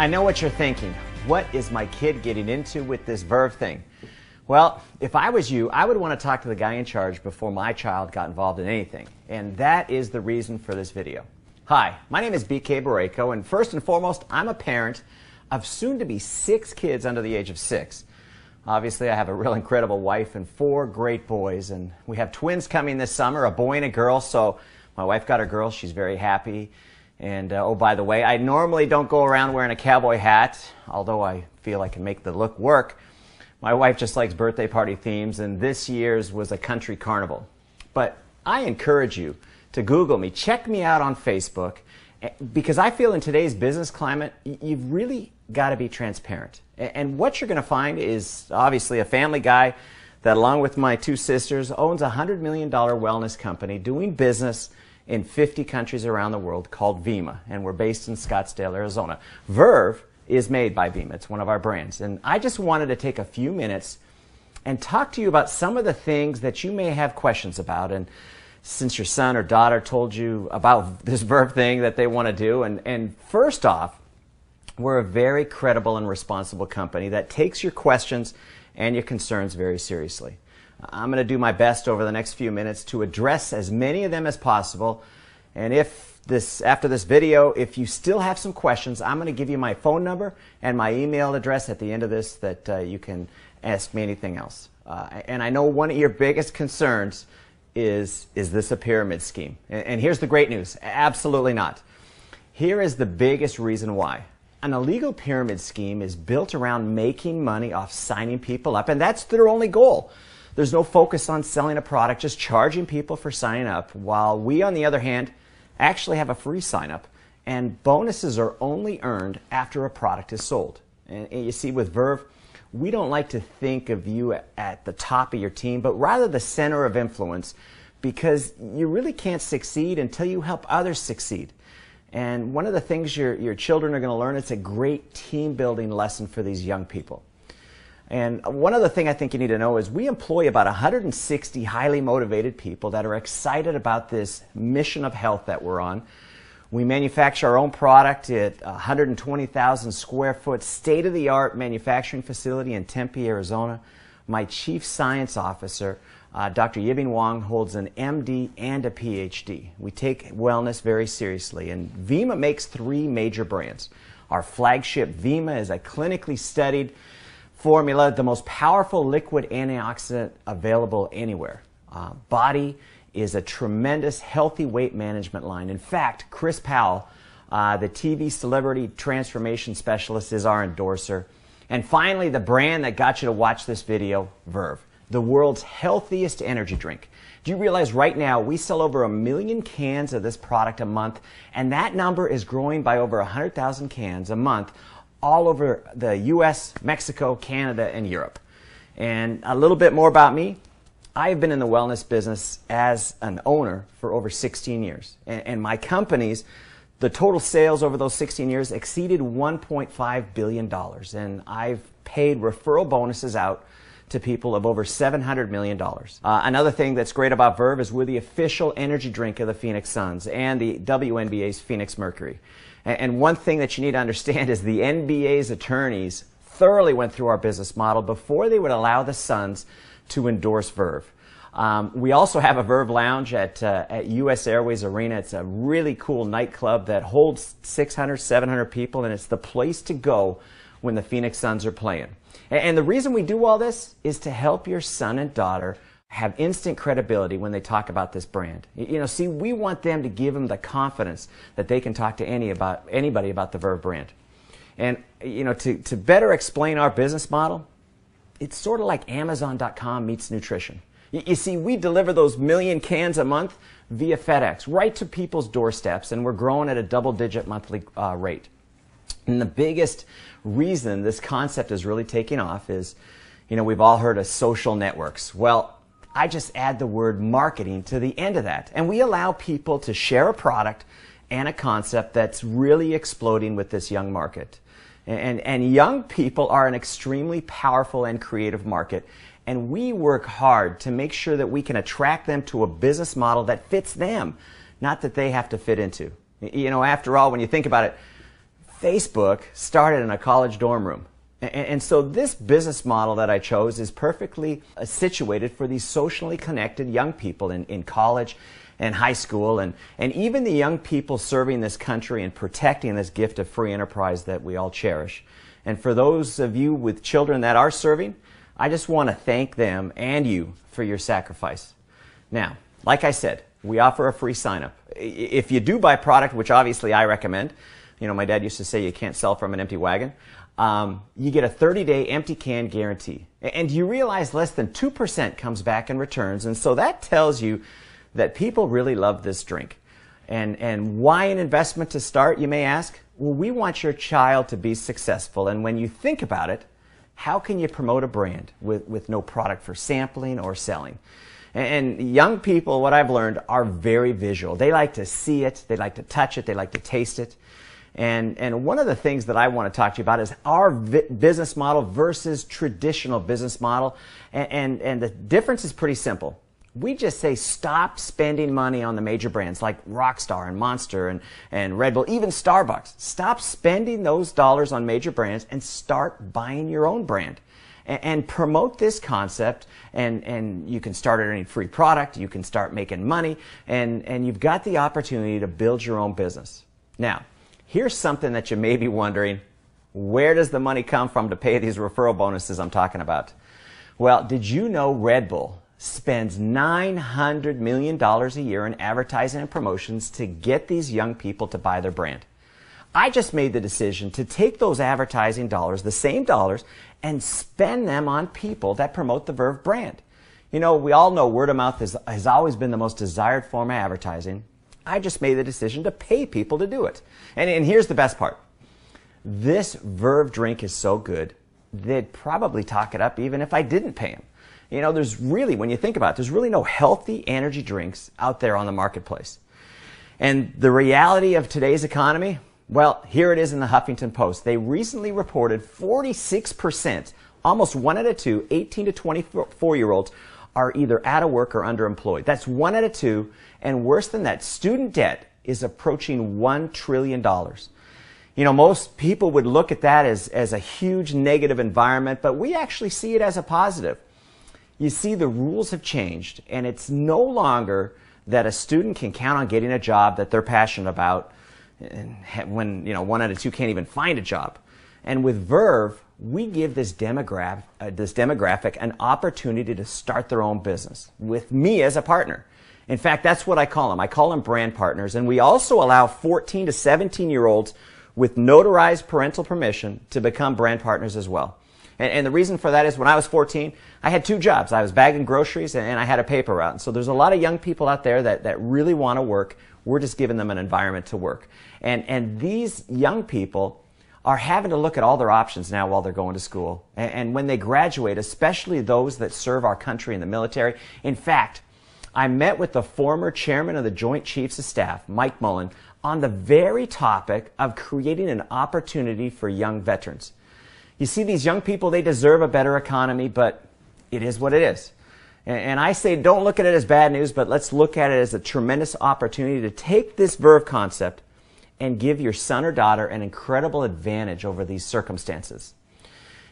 I know what you're thinking. What is my kid getting into with this Verve thing? Well, if I was you, I would want to talk to the guy in charge before my child got involved in anything. And that is the reason for this video. Hi, my name is BK Barreco, and first and foremost, I'm a parent of soon-to-be 6 kids under the age of 6. Obviously, I have a real incredible wife and 4 great boys, and we have twins coming this summer, a boy and a girl, so my wife got her girl. She's very happy. And, oh, by the way, I normally don't go around wearing a cowboy hat, although I feel I can make the look work. My wife just likes birthday party themes, and this year's was a country carnival. But I encourage you to Google me, check me out on Facebook, because I feel in today's business climate, you've really got to be transparent. And what you're going to find is obviously a family guy that, along with my 2 sisters, owns a $100 million wellness company doing business in 50 countries around the world called Vima, and we're based in Scottsdale, Arizona. Verve is made by Vima. It's one of our brands. And I just wanted to take a few minutes and talk to you about some of the things that you may have questions about. And since your son or daughter told you about this Verve thing that they want to do, and first off, we're a very credible and responsible company that takes your questions and your concerns very seriously. I'm going to do my best over the next few minutes to address as many of them as possible. And after this video, if you still have some questions, I'm going to give you my phone number and my email address at the end of this that you can ask me anything else. And I know one of your biggest concerns is this a pyramid scheme? And here's the great news. Absolutely not. Here is the biggest reason why. An illegal pyramid scheme is built around making money off signing people up, and that's their only goal. There's no focus on selling a product, just charging people for signing up, while we, on the other hand, actually have a free sign-up, and bonuses are only earned after a product is sold. And you see, with Verve, we don't like to think of you at the top of your team, but rather the center of influence, because you really can't succeed until you help others succeed. And one of the things your children are going to learn, it's a great team-building lesson for these young people. And one other thing I think you need to know is we employ about 160 highly motivated people that are excited about this mission of health that we're on. We manufacture our own product at a 120,000 square foot state-of-the-art manufacturing facility in Tempe, Arizona. My chief science officer, Dr. Yibing Wang, holds an MD and a PhD. We take wellness very seriously, and Vima makes 3 major brands. Our flagship Vima is a clinically studied formula, the most powerful liquid antioxidant available anywhere. Body is a tremendous healthy weight management line. In fact, Chris Powell, the TV celebrity transformation specialist, is our endorser. And finally, the brand that got you to watch this video, Verve, the world's healthiest energy drink. Do you realize right now we sell over 1 million cans of this product a month, and that number is growing by over 100,000 cans a month all over the US, Mexico, Canada, and Europe. And a little bit more about me. I've been in the wellness business as an owner for over 16 years. And my companies, the total sales over those 16 years exceeded $1.5 billion. And I've paid referral bonuses out to people of over $700 million. Another thing that's great about Verve is we're the official energy drink of the Phoenix Suns and the WNBA's Phoenix Mercury. And one thing that you need to understand is the NBA's attorneys thoroughly went through our business model before they would allow the Suns to endorse Verve. We also have a Verve Lounge at US Airways Arena. It's a really cool nightclub that holds 600, 700 people, and it's the place to go when the Phoenix Suns are playing. And the reason we do all this is to help your son and daughter have instant credibility when they talk about this brand. You know, see, we want them to give them the confidence that they can talk to anybody about the Verve brand. And, you know, to better explain our business model, it's sort of like Amazon.com meets nutrition. You see, we deliver those 1 million cans a month via FedEx right to people's doorsteps, and we're growing at a double-digit monthly rate. And the biggest reason this concept is really taking off is, you know, we've all heard of social networks. Well, I just add the word marketing to the end of that. And we allow people to share a product and a concept that's really exploding with this young market. And young people are an extremely powerful and creative market. And we work hard to make sure that we can attract them to a business model that fits them, not that they have to fit into. You know, after all, when you think about it, Facebook started in a college dorm room. And so this business model that I chose is perfectly situated for these socially connected young people in college and high school, and even the young people serving this country and protecting this gift of free enterprise that we all cherish. And for those of you with children that are serving, I just want to thank them and you for your sacrifice. Now, like I said, we offer a free sign-up. If you do buy product, which obviously I recommend, you know, my dad used to say you can't sell from an empty wagon, you get a 30-day empty can guarantee. And you realize less than 2% comes back in returns, and so that tells you that people really love this drink. And why an investment to start, you may ask? Well, we want your child to be successful, and when you think about it, how can you promote a brand with no product for sampling or selling? And young people, what I've learned, are very visual. They like to see it, they like to touch it, they like to taste it. And one of the things that I want to talk to you about is our business model versus traditional business model. And the difference is pretty simple. We just say stop spending money on the major brands like Rockstar and Monster and Red Bull, even Starbucks. Stop spending those dollars on major brands and start buying your own brand. And promote this concept, and you can start earning free product, you can start making money, and you've got the opportunity to build your own business. Now, here's something that you may be wondering, where does the money come from to pay these referral bonuses I'm talking about? Well, did you know Red Bull spends $900 million a year in advertising and promotions to get these young people to buy their brand? I just made the decision to take those advertising dollars, the same dollars, and spend them on people that promote the Verve brand. You know, we all know word of mouth has always been the most desired form of advertising. I just made the decision to pay people to do it. And here's the best part. This Verve drink is so good, they'd probably talk it up even if I didn't pay them. You know, there's really, when you think about it, there's really no healthy energy drinks out there on the marketplace. And the reality of today's economy, well, here it is in the Huffington Post. They recently reported 46%, almost 1 out of 2, 18 to 24-year-olds are either out of work or underemployed. That's 1 out of 2, and worse than that, student debt is approaching $1 trillion. You know, most people would look at that as a huge negative environment, but we actually see it as a positive. You see, the rules have changed, and it's no longer that a student can count on getting a job that they're passionate about when, you know, 1 out of 2 can't even find a job. And with Verve, we give this demographic an opportunity to start their own business with me as a partner. In fact, that's what I call them. I call them brand partners. And we also allow 14 to 17-year-olds with notarized parental permission to become brand partners as well. And the reason for that is when I was 14, I had 2 jobs. I was bagging groceries and I had a paper route. And so there's a lot of young people out there that really want to work. We're just giving them an environment to work. And these young people are having to look at all their options now while they're going to school. And when they graduate, especially those that serve our country in the military. In fact, I met with the former chairman of the Joint Chiefs of Staff, Mike Mullen, on the very topic of creating an opportunity for young veterans. You see, these young people, they deserve a better economy, but it is what it is. And I say don't look at it as bad news, but let's look at it as a tremendous opportunity to take this Verve concept and give your son or daughter an incredible advantage over these circumstances.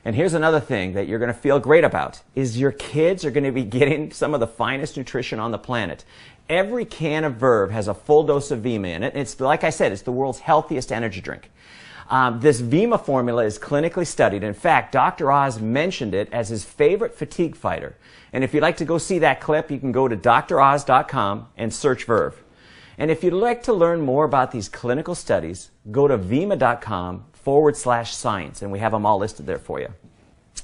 And here's another thing that you're going to feel great about, is your kids are going to be getting some of the finest nutrition on the planet. Every can of Verve has a full dose of Vima in it. It's, like I said, it's the world's healthiest energy drink. This Vima formula is clinically studied. In fact, Dr. Oz mentioned it as his favorite fatigue fighter. And if you'd like to go see that clip, you can go to droz.com and search Verve. And if you'd like to learn more about these clinical studies, go to vima.com/science, and we have them all listed there for you.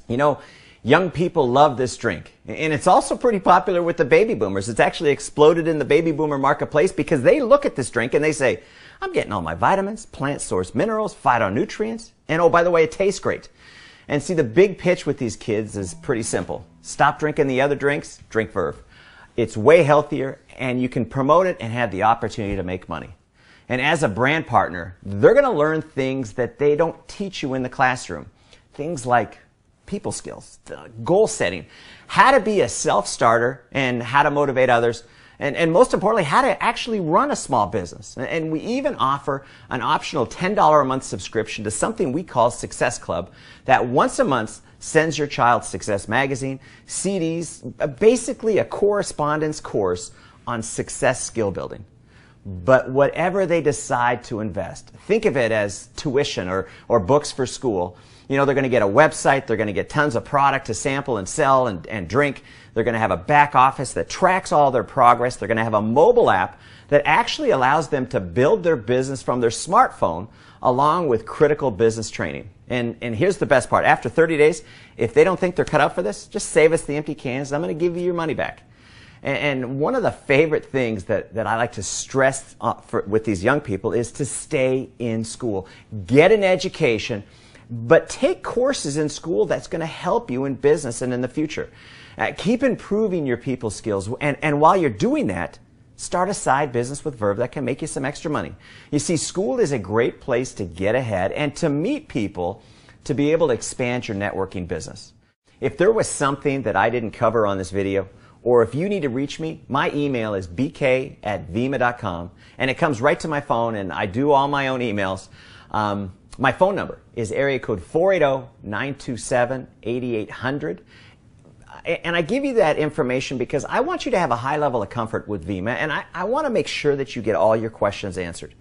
You know, young people love this drink, and it's also pretty popular with the baby boomers. It's actually exploded in the baby boomer marketplace because they look at this drink and they say, I'm getting all my vitamins, plant-sourced minerals, phytonutrients, and oh, by the way, it tastes great. And see, the big pitch with these kids is pretty simple. Stop drinking the other drinks, drink Verve. It's way healthier, and you can promote it and have the opportunity to make money. And as a brand partner, they're going to learn things that they don't teach you in the classroom. Things like people skills, goal setting, how to be a self-starter, and how to motivate others, and most importantly, how to actually run a small business. And we even offer an optional $10 a month subscription to something we call Success Club that once a month sends your child Success Magazine, CDs, basically a correspondence course on success skill building. But whatever they decide to invest, think of it as tuition or books for school. You know, they're going to get a website, they're going to get tons of product to sample and sell and drink. They're going to have a back office that tracks all their progress. They're going to have a mobile app that actually allows them to build their business from their smartphone along with critical business training. And here's the best part. After 30 days, if they don't think they're cut out for this, just save us the empty cans. I'm going to give you your money back. And one of the favorite things that I like to stress with these young people is to stay in school. Get an education, but take courses in school that's going to help you in business and in the future. Keep improving your people skills. And while you're doing that, start a side business with Verve that can make you some extra money. You see, school is a great place to get ahead and to meet people to be able to expand your networking business. If there was something that I didn't cover on this video, or if you need to reach me, my email is bk@vima.com, and it comes right to my phone, and I do all my own emails. My phone number is area code 480-927-8800. And I give you that information because I want you to have a high level of comfort with Vima, and I want to make sure that you get all your questions answered.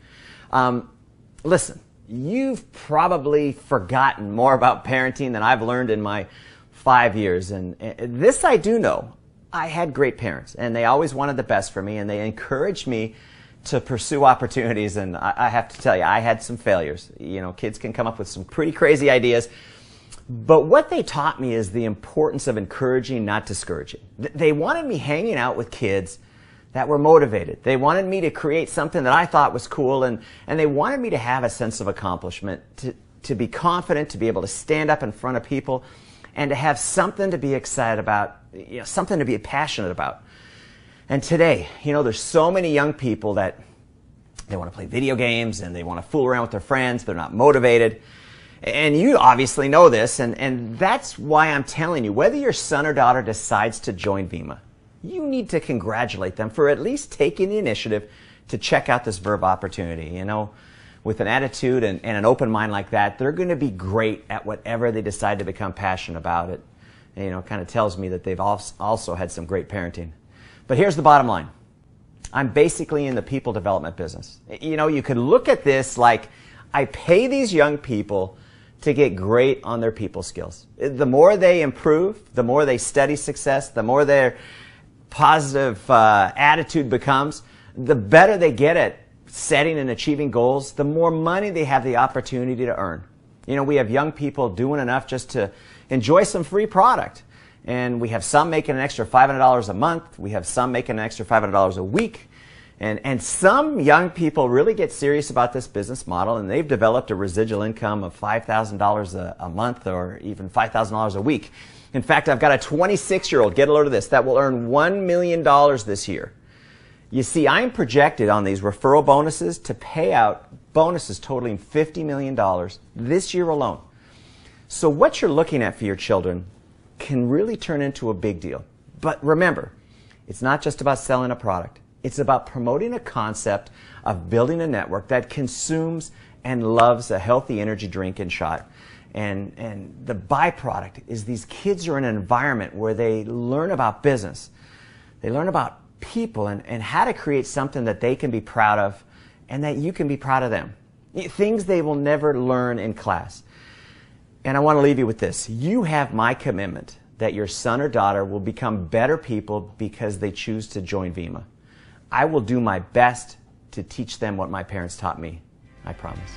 Listen, you've probably forgotten more about parenting than I've learned in my 5 years, and this I do know. I had great parents, and they always wanted the best for me, and they encouraged me to pursue opportunities, and I have to tell you, I had some failures. You know, kids can come up with some pretty crazy ideas, but what they taught me is the importance of encouraging, not discouraging. They wanted me hanging out with kids that were motivated. They wanted me to create something that I thought was cool, and they wanted me to have a sense of accomplishment, to be confident, to be able to stand up in front of people, and to have something to be excited about, you know, something to be passionate about. And today, you know, there's so many young people that they want to play video games and they want to fool around with their friends. They're not motivated. And you obviously know this, and that's why I'm telling you, whether your son or daughter decides to join Vima, you need to congratulate them for at least taking the initiative to check out this Verve opportunity. You know, with an attitude and an open mind like that, they're going to be great at whatever they decide to become passionate about it. And, you know, it kind of tells me that they've also had some great parenting. But here's the bottom line. I'm basically in the people development business. You know, you could look at this like I pay these young people to get great on their people skills. The more they improve, the more they study success, the more their positive attitude becomes, the better they get at setting and achieving goals, the more money they have the opportunity to earn. You know, we have young people doing enough just to enjoy some free product. And we have some making an extra $500 a month. We have some making an extra $500 a week. And some young people really get serious about this business model, and they've developed a residual income of $5,000 a month or even $5,000 a week. In fact, I've got a 26-year-old, get a load of this, that will earn $1 million this year. You see, I'm projected on these referral bonuses to pay out bonuses totaling $50 million this year alone. So what you're looking at for your children can really turn into a big deal. But remember, it's not just about selling a product. It's about promoting a concept of building a network that consumes and loves a healthy energy drink and shot. And the byproduct is these kids are in an environment where they learn about business. They learn about people and how to create something that they can be proud of and that you can be proud of them. Things they will never learn in class. And I want to leave you with this. You have my commitment that your son or daughter will become better people because they choose to join Vima. I will do my best to teach them what my parents taught me. I promise.